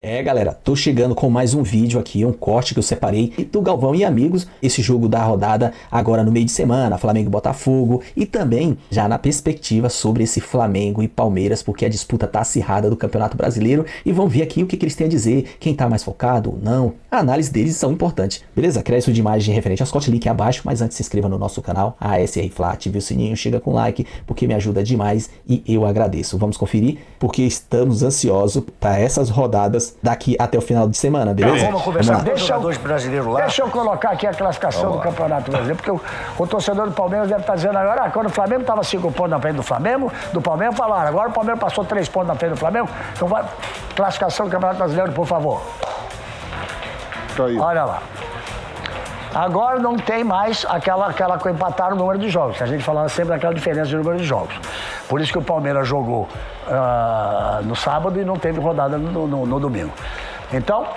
Galera, tô chegando com mais um vídeo aqui, um corte que eu separei do Galvão e Amigos, esse jogo da rodada agora no meio de semana, Flamengo e Botafogo, e também já na perspectiva sobre esse Flamengo e Palmeiras, porque a disputa tá acirrada do Campeonato Brasileiro, e vão ver aqui o que eles têm a dizer, quem tá mais focado ou não. A análise deles são importantes, beleza? Crédito de imagem referente aos cortes, link abaixo, mas antes se inscreva no nosso canal, ASR Fla, ative o sininho, chega com like, porque me ajuda demais e eu agradeço. Vamos conferir, porque estamos ansiosos para essas rodadas daqui até o final de semana, beleza? Vamos conversar com os jogadores brasileiros lá. Deixa eu colocar aqui a classificação do Campeonato Brasileiro, porque o torcedor do Palmeiras deve estar dizendo agora, quando o Flamengo estava 5 pontos na frente do Palmeiras falaram, agora o Palmeiras passou 3 pontos na frente do Flamengo, então vai, classificação do Campeonato Brasileiro, por favor. Caiu. Olha lá. Agora não tem mais aquela que empataram o número de jogos, que a gente falava sempre daquela diferença de número de jogos. Por isso que o Palmeiras jogou no sábado e não teve rodada no domingo. Então,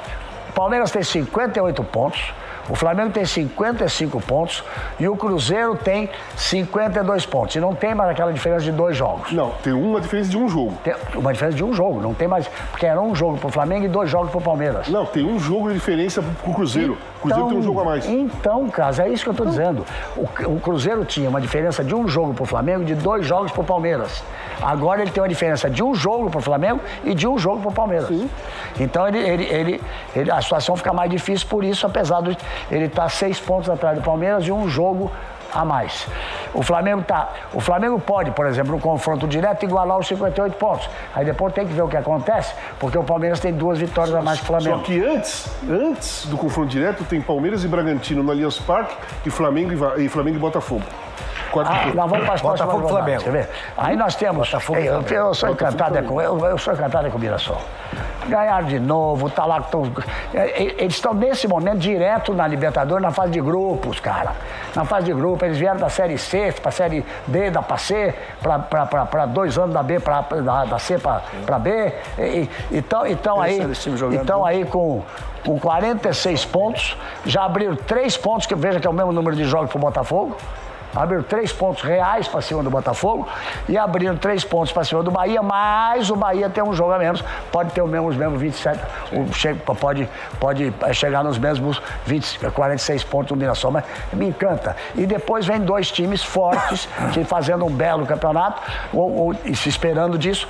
o Palmeiras tem 58 pontos, o Flamengo tem 55 pontos e o Cruzeiro tem 52 pontos. E não tem mais aquela diferença de 2 jogos. Não, tem uma diferença de um jogo. Tem uma diferença de um jogo, não tem mais. Porque era um jogo pro Flamengo e 2 jogos pro Palmeiras. Não, tem um jogo de diferença pro Cruzeiro. O Cruzeiro tem um jogo a mais. Então, Casa, é isso que eu tô dizendo. O Cruzeiro tinha uma diferença de um jogo pro Flamengo e de 2 jogos pro Palmeiras. Agora ele tem uma diferença de um jogo pro Flamengo e de um jogo pro Palmeiras. Sim. Então a situação fica mais difícil por isso, apesar de ele estar 6 pontos atrás do Palmeiras e um jogo a mais. O Flamengo pode, por exemplo, no confronto direto, igualar os 58 pontos. Aí depois tem que ver o que acontece, porque o Palmeiras tem 2 vitórias a mais que o Flamengo. Só que antes do confronto direto, tem Palmeiras e Bragantino no Allianz Parque e Flamengo e Botafogo. Nós vamos para as próximas rodadas, quer ver? Aí nós temos... Eu sou encantado com o Mirassol. Ganharam de novo, tá lá... Eles estão, nesse momento, direto na Libertadores, na fase de grupos, cara. Na fase de grupos, eles vieram da Série C para a Série D, da C, para 2 anos da B, da C para B. Então aí com 46 pontos, já abriram 3 pontos, que veja que é o mesmo número de jogos para o Botafogo. Abriram 3 pontos reais para cima do Botafogo e abriram 3 pontos para cima do Bahia, mas o Bahia tem um jogo a menos, pode ter os mesmos 27, pode chegar nos mesmos 46 pontos do Mirassol, mas me encanta. E depois vem 2 times fortes, que fazendo um belo campeonato, e se esperando disso,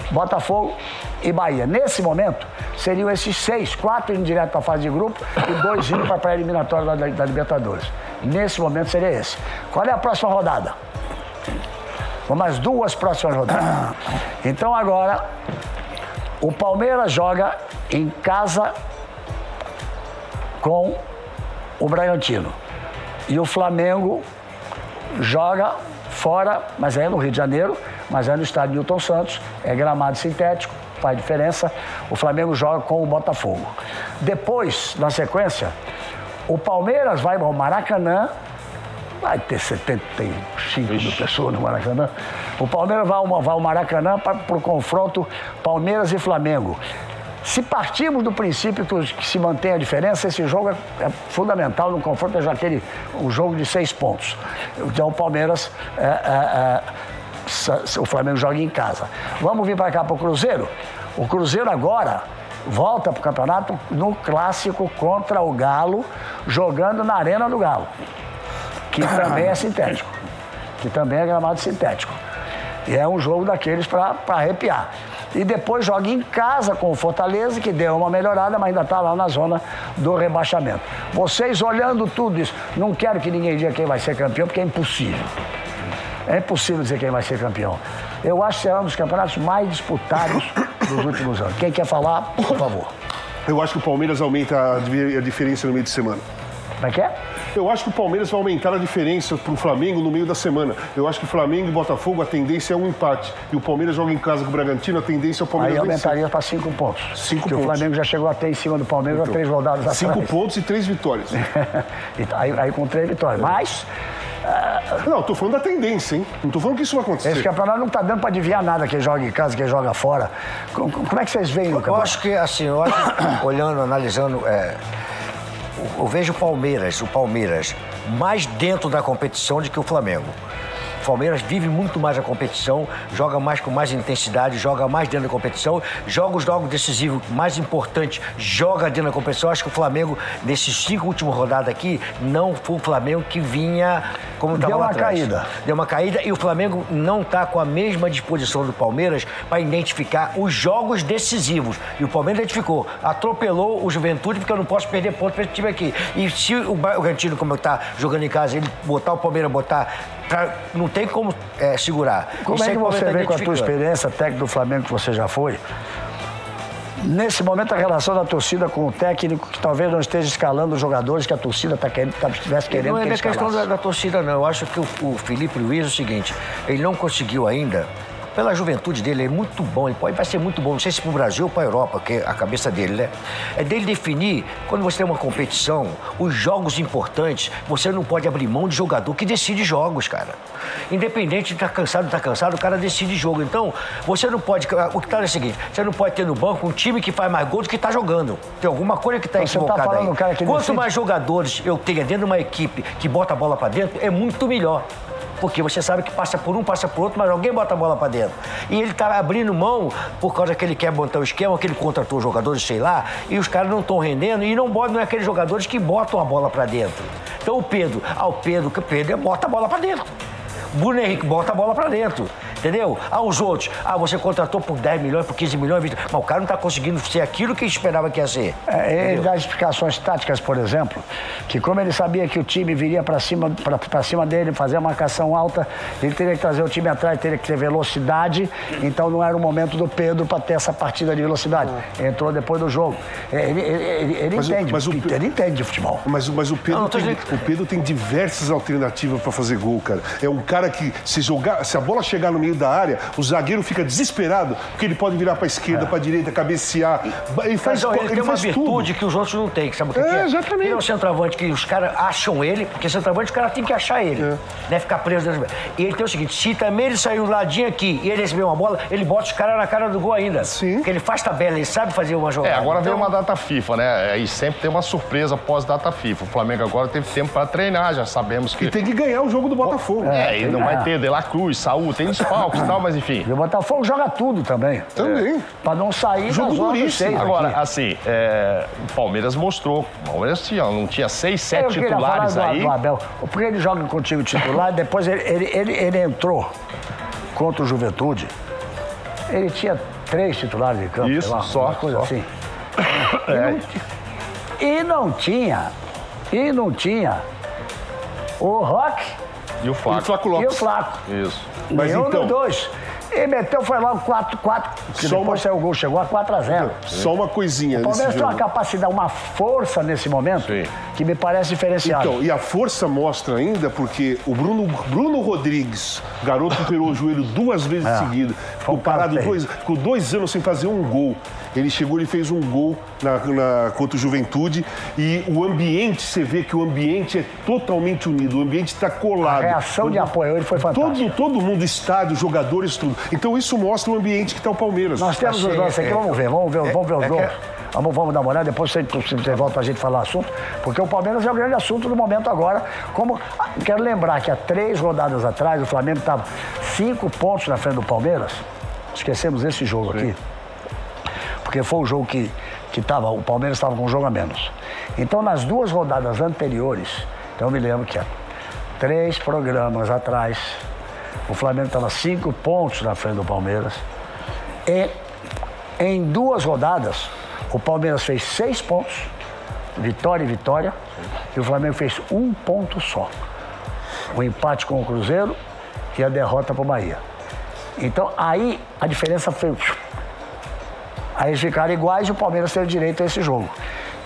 Botafogo e Bahia. Nesse momento, seriam esses 6, 4 indo direto para a fase de grupo e 2 indo para a pré-eliminatória da Libertadores. Nesse momento seria esse. Qual é a próxima rodada? Vamos às 2 próximas rodadas. Então agora, o Palmeiras joga em casa com o Bragantino. E o Flamengo joga fora, mas é no Rio de Janeiro, mas é no estádio Newton Santos, é gramado sintético, faz diferença. O Flamengo joga com o Botafogo. Depois, na sequência, o Palmeiras vai ao Maracanã, vai ter 75 mil pessoas no Maracanã. O Palmeiras vai ao Maracanã para o confronto Palmeiras e Flamengo. Se partirmos do princípio que se mantém a diferença, esse jogo é fundamental no confronto, é já um jogo de 6 pontos. Então o Palmeiras, o Flamengo joga em casa. Vamos vir para cá para o Cruzeiro? O Cruzeiro agora volta para o campeonato no clássico contra o Galo, jogando na Arena do Galo, que também é sintético, que também é gramado sintético. E é um jogo daqueles para arrepiar. E depois joga em casa com o Fortaleza, que deu uma melhorada, mas ainda está lá na zona do rebaixamento. Vocês olhando tudo isso, não quero que ninguém diga quem vai ser campeão, porque é impossível. É impossível dizer quem vai ser campeão. Eu acho que será um dos campeonatos mais disputados dos últimos anos. Quem quer falar, por favor. Eu acho que o Palmeiras aumenta a diferença no meio de semana. Como é que é? Eu acho que o Palmeiras vai aumentar a diferença para o Flamengo no meio da semana. Eu acho que Flamengo e Botafogo, a tendência é um empate. E o Palmeiras joga em casa com o Bragantino, a tendência é o Palmeiras vencer. Aí aumentaria para 5 pontos. 5 pontos. O Flamengo já chegou até em cima do Palmeiras há 3 rodadas atrás. 5 pontos e 3 vitórias. aí com 3 vitórias. Mas... Não, tô falando da tendência, hein? Não tô falando que isso vai acontecer. Esse campeonato não tá dando para adivinhar nada, quem joga em casa, quem joga fora. Como é que vocês veem o campeonato? Eu acho que, assim, olhando, analisando... Eu vejo o Palmeiras mais dentro da competição do que o Flamengo. O Palmeiras vive muito mais a competição, joga mais com mais intensidade, joga mais dentro da competição, joga os jogos decisivos mais importantes, joga dentro da competição. Acho que o Flamengo, nesses 5 últimas rodadas aqui, não foi o Flamengo que vinha como estava lá atrás. Deu uma caída e o Flamengo não está com a mesma disposição do Palmeiras para identificar os jogos decisivos. E o Palmeiras identificou, atropelou o Juventude, porque eu não posso perder ponto para esse time aqui. E se o Bragantino, como está jogando em casa, ele botar o Palmeiras, não tem como segurar. Como é que você vê com a tua experiência técnica do Flamengo que você já foi? Nesse momento, a relação da torcida com o técnico, que talvez não esteja escalando os jogadores que a torcida estivesse querendo que ele escalasse. Não é questão da torcida, não. Eu acho que o Felipe Luiz é o seguinte, ele não conseguiu ainda, pela juventude dele, ele é muito bom, ele vai ser muito bom, não sei se para o Brasil ou para a Europa, que é a cabeça dele, né? É dele definir, quando você tem uma competição, os jogos importantes, você não pode abrir mão de jogador que decide jogos, cara. Independente de estar cansado, o cara decide jogo. Então, você não pode... O que está é o seguinte, você não pode ter no banco um time que faz mais gol do que está jogando. Tem alguma coisa que está equivocada aí. Cara que Quanto mais jogadores eu tenho dentro de uma equipe que bota a bola para dentro, é muito melhor. Porque você sabe que passa por um, passa por outro, mas alguém bota a bola para dentro. E ele tá abrindo mão por causa que ele quer montar o esquema, que ele contratou os jogadores, sei lá, e os caras não estão rendendo, e não é aqueles jogadores que botam a bola para dentro. Então o Pedro bota a bola para dentro. Bruno Henrique bota a bola para dentro. Entendeu? Os outros, você contratou por 10 milhões, por 15 milhões, 20... mas o cara não está conseguindo ser aquilo que esperava que ia ser. Ele dá explicações táticas, por exemplo, que como ele sabia que o time viria para cima dele, fazer a marcação alta, ele teria que trazer o time atrás, teria que ter velocidade, então não era o momento do Pedro para ter essa partida de velocidade. Entrou depois do jogo. Ele entende de futebol. Mas o Pedro tem diversas alternativas para fazer gol, cara. É um cara que, se a bola chegar no meio da área, o zagueiro fica desesperado, porque ele pode virar para a esquerda, para a direita, cabecear. Ele faz tudo. Ele tem uma virtude que os outros não têm, sabe o que é? Exatamente. Ele é um centroavante que os caras acham ele, porque centroavante os caras têm que achar ele. Não é ficar preso dentro. E ele tem o seguinte, se também ele sair um ladinho aqui e ele receber uma bola, ele bota os caras na cara do gol ainda. Sim. Porque ele faz tabela, ele sabe fazer uma jogada. Agora veio uma data FIFA, né? E sempre tem uma surpresa pós-data FIFA. O Flamengo agora teve tempo para treinar, já sabemos que... E tem que ganhar o jogo do Botafogo. E não vai ter De La Cruz, Saúl, tem desfalques e tal, mas enfim. E o Botafogo joga tudo também. Também. Para não sair jogo da zona duríssimo. dos 6 Agora, aqui. assim, o Palmeiras mostrou. O Palmeiras não tinha 6, 7 titulares aí. Do Abel, porque ele joga contigo titular, depois ele entrou contra o Juventude. Ele tinha 3 titulares de campo. Isso, uma coisa assim. E não tinha o Roque E o Flaco. e o Flaco. Isso. Mas Nenhum então... dos dois. E meteu, foi logo 4-4, que depois saiu o gol, chegou a 4-0. Só uma coisinha O Palmeiras nesse tem uma jogo. capacidade, uma força nesse momento, Sim. que me parece diferenciada. Então, e a força mostra ainda porque o Bruno Rodrigues, garoto que operou o joelho 2 vezes seguidas, ficou parado ficou 2 anos sem fazer um gol. Ele chegou, ele fez um gol contra o Juventude e o ambiente, você vê que o ambiente é totalmente unido, o ambiente está colado. A reação de apoio ele foi fantástica. Todo mundo, estádio, jogadores, tudo. Então isso mostra o ambiente que está o Palmeiras. Nós temos os lances aqui, vamos ver os gols. Vamos dar uma olhada, depois você volta pra gente falar o assunto, porque o Palmeiras é o grande assunto do momento agora. Quero lembrar que há 3 rodadas atrás o Flamengo estava 5 pontos na frente do Palmeiras. Esquecemos esse jogo aqui. Porque foi o jogo que o Palmeiras estava com um jogo a menos. Então, nas 2 rodadas anteriores, então eu me lembro que há 3 programas atrás, o Flamengo estava 5 pontos na frente do Palmeiras. E em 2 rodadas, o Palmeiras fez 6 pontos, vitória e vitória, e o Flamengo fez 1 ponto só. O empate com o Cruzeiro e a derrota para o Bahia. Então, aí a diferença foi... Aí eles ficaram iguais e o Palmeiras teve direito a esse jogo.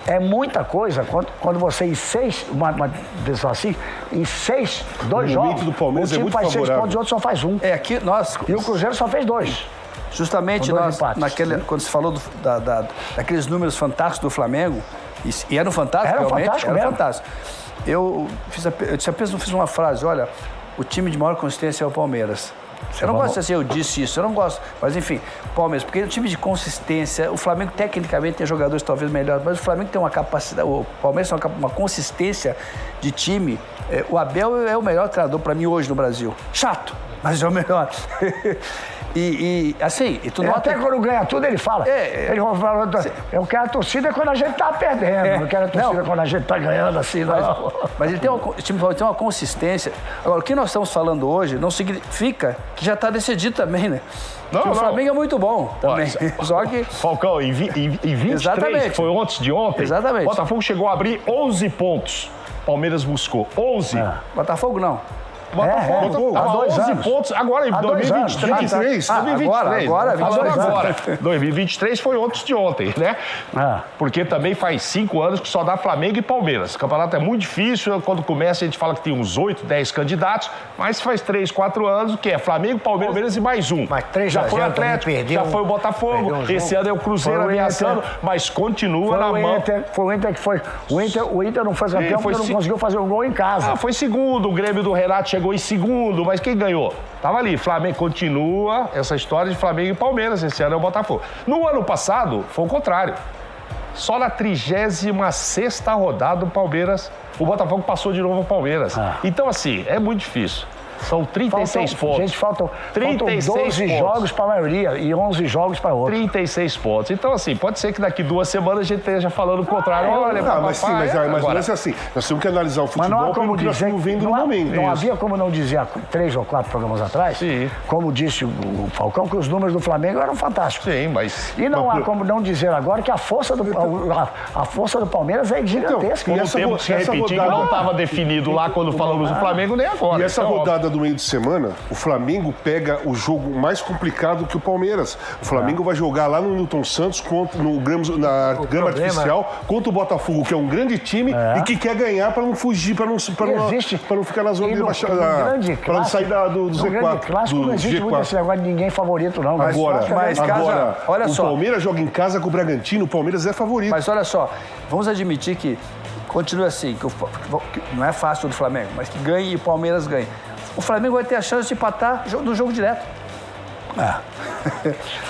É muita coisa quando você em 6, pessoa assim, em 2 jogos, do Palmeiras o time faz 6 pontos e o outro só faz 1. Aqui nós... E o Cruzeiro só fez 2. Justamente nós, quando você falou daqueles números fantásticos do Flamengo, e eram fantásticos, realmente, eram fantásticos. Eu disse apenas, não fiz uma frase, olha, o time de maior consistência é o Palmeiras. Eu não gosto de dizer eu disse isso, eu não gosto. Mas enfim, Palmeiras, porque é um time de consistência. O Flamengo tecnicamente tem jogadores talvez melhores, mas o Flamengo tem uma capacidade, o Palmeiras tem uma consistência de time. O Abel é o melhor treinador para mim hoje no Brasil. Chato, mas é o melhor. Assim, e tu nota... Até quando ganha tudo, ele fala. Ele fala, eu quero a torcida quando a gente tá perdendo. Eu quero a torcida quando a gente tá ganhando, assim, não. Mas ele tem uma consistência. Agora, o que nós estamos falando hoje não significa que já está decidido também, né? Não. O Flamengo é muito bom também. Só que... Falcão, em 23, Exatamente. foi antes de ontem, Exatamente. Botafogo chegou a abrir 11 pontos. Palmeiras buscou 11. Botafogo não. Botafogo, há 2 11 anos. pontos, agora em 2023. 2023. Agora. 2023 foi antes de ontem, né? Porque também faz 5 anos que só dá Flamengo e Palmeiras. O campeonato é muito difícil, quando começa a gente fala que tem uns 8, 10 candidatos, mas faz 3, 4 anos que é Flamengo, Palmeiras e mais um. Mas 3 já foi o Atlético, já foi o Botafogo, esse ano é o Cruzeiro ameaçando, mas continua na mão. Foi o Inter que foi. O Inter não foi campeão porque não conseguiu fazer um gol em casa. Foi segundo, o Grêmio do Renato chegou em segundo, mas quem ganhou? Tava ali, Flamengo continua essa história de Flamengo e Palmeiras, esse ano é o Botafogo. No ano passado, foi o contrário. Só na 36ª rodada o Botafogo passou de novo o Palmeiras. Então, assim, é muito difícil. São 36 pontos. Gente, faltam 12 jogos para a maioria e 11 jogos para outra. 36 pontos. Então, assim, pode ser que daqui 2 semanas a gente esteja falando o contrário. Olha, mas é assim. Nós temos que analisar o futebol pelo que nós estamos vendo no momento. Não havia como não dizer há 3 ou 4 programas atrás, como disse o Falcão, que os números do Flamengo eram fantásticos. Sim, mas... E não há como não dizer agora que a força do Palmeiras é gigantesca. Como temos que repetir, não estava definido lá quando falamos do Flamengo, nem agora. E essa rodada do meio de semana, o Flamengo pega o jogo mais complicado que o Palmeiras. O Flamengo vai jogar lá no Newton Santos, na Grama Artificial, contra o Botafogo, que é um grande time e que quer ganhar para não fugir, para não ficar na zona de baixada, para não sair do Z4. Clássico não existe muito esse negócio de ninguém favorito, não. Agora, olha só. O Palmeiras joga em casa com o Bragantino, o Palmeiras é favorito. Mas olha só, vamos admitir que continua assim, que não é fácil do Flamengo, mas que ganhe e o Palmeiras ganhe. O Flamengo vai ter a chance de empatar no jogo direto.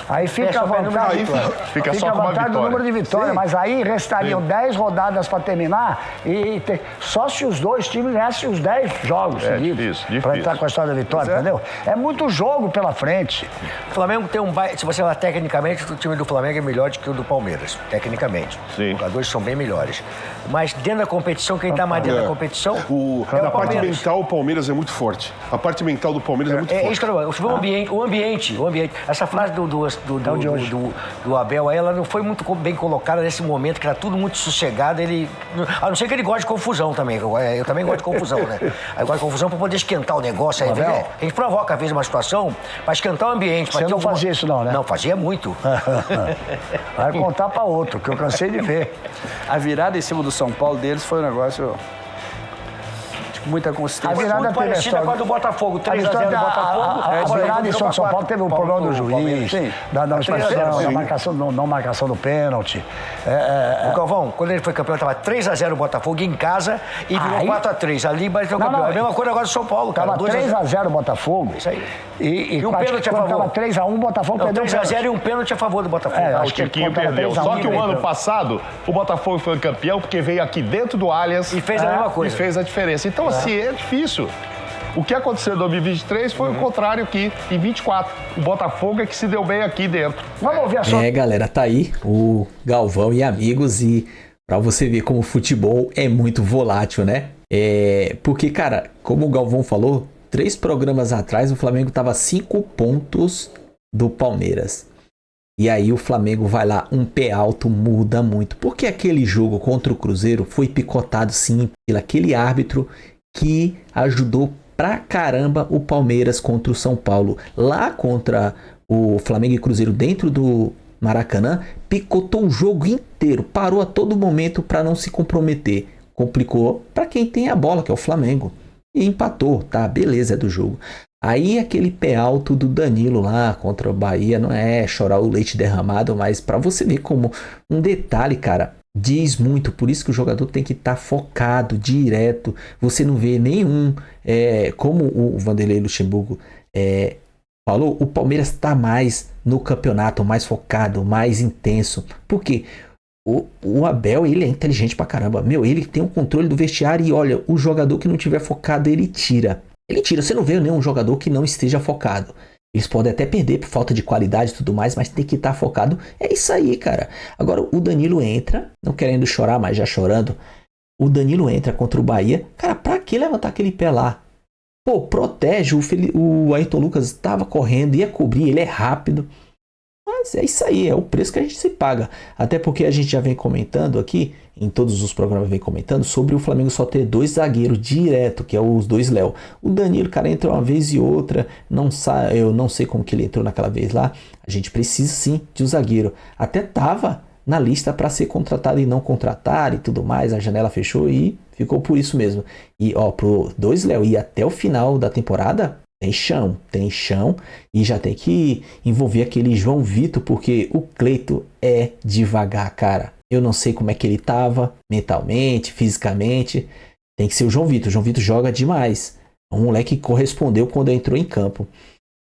Aí fica a vantagem, fica só com uma vitória. Do número de vitórias, mas aí restariam 10 rodadas para terminar e só se os dois times ganhassem os 10 jogos seguidos para entrar com a história da vitória, entendeu? É muito jogo pela frente. O Flamengo tem se você falar tecnicamente, o time do Flamengo é melhor do que o do Palmeiras, tecnicamente. Sim. Os jogadores são bem melhores. Mas dentro da competição, quem está mais dentro da competição na parte mental, o Palmeiras é muito forte. A parte mental do Palmeiras é muito forte. Isso que o ambiente. Essa frase do Abel aí, ela não foi muito bem colocada nesse momento, que era tudo muito sossegado. A não ser que ele goste de confusão também. Eu também gosto de confusão, né? Eu gosto de confusão para poder esquentar o negócio. Aí, a gente provoca, às vezes, uma situação para esquentar o ambiente. Você não fazia isso não, né? Não, fazia muito. Vai contar para outro, que eu cansei de ver. A virada em cima do São Paulo deles foi um negócio... muita consistência. A virada muito parecida com a do Botafogo, 3-0 do Botafogo. A virada em São Paulo teve um problema do juiz, da marcação do pênalti. O Galvão, quando ele foi campeão, estava 3-0 o Botafogo em casa e virou 4-3. Ali, mas foi campeão. A mesma coisa agora do São Paulo, cara. Estava 3-0 o Botafogo. Isso aí. E um pênalti a favor. Estava 3-1, o Botafogo perdeu 3-0 e um pênalti a favor do Botafogo. O Tiquinho perdeu. Só que o ano passado, o Botafogo foi campeão porque veio aqui dentro do Allianz e fez a mesma coisa. E fez a diferença. Então, assim, é difícil. O que aconteceu em 2023 foi o contrário aqui, em 24. O Botafogo é que se deu bem aqui dentro. Vamos ouvir a sua... Galera, tá aí o Galvão e amigos, e pra você ver como o futebol é muito volátil, né? Porque, cara, como o Galvão falou, 3 programas atrás o Flamengo tava 5 pontos do Palmeiras. E aí o Flamengo vai lá, um pé alto, muda muito. Porque aquele jogo contra o Cruzeiro foi picotado, sim, pelo aquele árbitro que ajudou pra caramba o Palmeiras contra o São Paulo. Lá contra o Flamengo e Cruzeiro dentro do Maracanã, picotou o jogo inteiro, parou a todo momento para não se comprometer. Complicou para quem tem a bola, que é o Flamengo. E empatou, tá? Beleza, é do jogo. Aí aquele pé alto do Danilo lá contra o Bahia, não é chorar o leite derramado, mas para você ver como um detalhe, cara, diz muito. Por isso que o jogador tem que estar focado, direto. Você não vê nenhum, como o Vanderlei Luxemburgo falou, o Palmeiras tá mais no campeonato, mais focado, mais intenso. Por quê? O Abel, ele é inteligente pra caramba. Meu, ele tem o controle do vestiário e olha, o jogador que não tiver focado, ele tira. Ele tira. Você não vê nenhum jogador que não esteja focado. Eles podem até perder por falta de qualidade e tudo mais, mas tem que estar focado. É isso aí, cara. Agora, o Danilo entra, não querendo chorar, mas já chorando. O Danilo entra contra o Bahia. Cara, pra que levantar aquele pé lá? Pô, protege. O Ayrton Lucas estava correndo, ia cobrir, ele é rápido. Mas é isso aí, é o preço que a gente se paga. Até porque a gente já vem comentando aqui, em todos os programas vem comentando, sobre o Flamengo só ter 2 zagueiros direto, que é os 2 Léo. O Danilo, cara, entra uma vez e outra, eu não sei como que ele entrou naquela vez lá. A gente precisa sim de um zagueiro. Até tava na lista para ser contratado e não contratar e tudo mais, a janela fechou e ficou por isso mesmo. E ó, pro 2 Léo ir até o final da temporada, tem chão e já tem que envolver aquele João Vitor, porque o Cleito é devagar, cara. Eu não sei como é que ele tava mentalmente, fisicamente. Tem que ser o João Vitor. O João Vitor joga demais. É um moleque que correspondeu quando entrou em campo.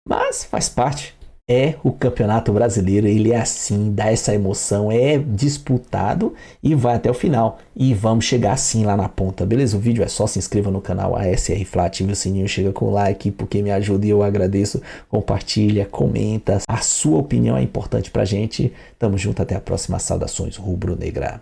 Mas faz parte. É o Campeonato Brasileiro, ele é assim, dá essa emoção, é disputado e vai até o final. E vamos chegar assim lá na ponta, beleza? O vídeo é só se inscreva no canal ASR Fla, ative o sininho, chega com like, porque me ajuda e eu agradeço. Compartilha, comenta, a sua opinião é importante pra gente. Tamo junto, até a próxima. Saudações rubro-negra.